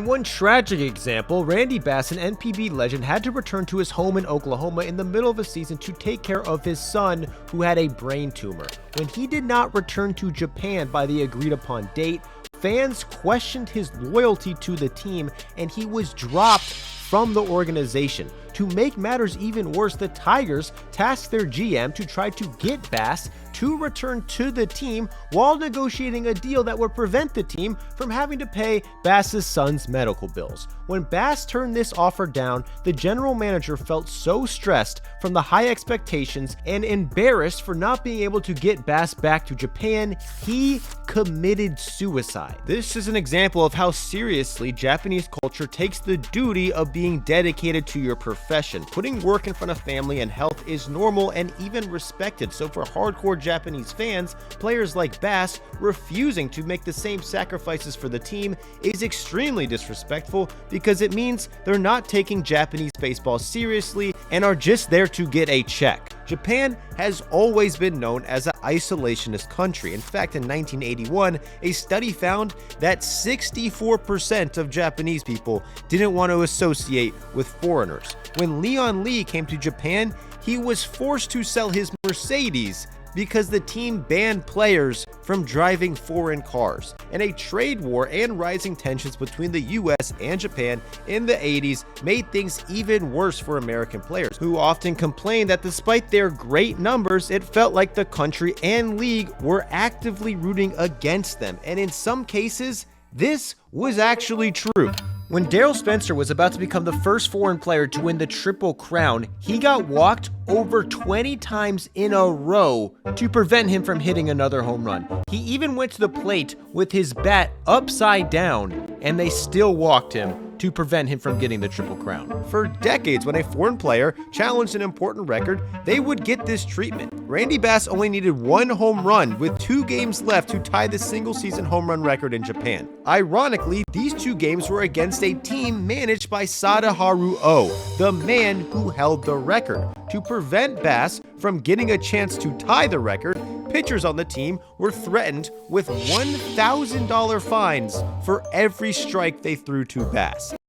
In one tragic example, Randy Bass, an NPB legend, had to return to his home in Oklahoma in the middle of a season to take care of his son, who had a brain tumor. When he did not return to Japan by the agreed-upon date, fans questioned his loyalty to the team, and he was dropped from the organization. To make matters even worse, the Tigers tasked their GM to try to get Bass to return to the team while negotiating a deal that would prevent the team from having to pay Bass's son's medical bills. When Bass turned this offer down, the general manager felt so stressed from the high expectations and embarrassed for not being able to get Bass back to Japan, he committed suicide. This is an example of how seriously Japanese culture takes the duty of being dedicated to your profession. Putting work in front of family and health is normal and even respected. So for hardcore Japanese fans, players like Bass refusing to make the same sacrifices for the team is extremely disrespectful, because it means they're not taking Japanese baseball seriously and are just there to get a check. Japan has always been known as an isolationist country. In fact, in 1981, a study found that 64% of Japanese people didn't want to associate with foreigners. When Leon Lee came to Japan, he was forced to sell his Mercedes because the team banned players from driving foreign cars. And a trade war and rising tensions between the US and Japan in the 80s made things even worse for American players, who often complained that despite their great numbers, it felt like the country and league were actively rooting against them. And in some cases, this was actually true. When Darryl Spencer was about to become the first foreign player to win the Triple Crown, he got walked over 20 times in a row to prevent him from hitting another home run. He even went to the plate with his bat upside down, and they still walked him to prevent him from getting the Triple Crown. For decades, when a foreign player challenged an important record, they would get this treatment. Randy Bass only needed one home run with 2 games left to tie the single-season home run record in Japan. Ironically, these 2 games were against a team managed by Sadaharu Oh, the man who held the record. To prevent Bass from getting a chance to tie the record, pitchers on the team were threatened with $1,000 fines for every strike they threw to Bass.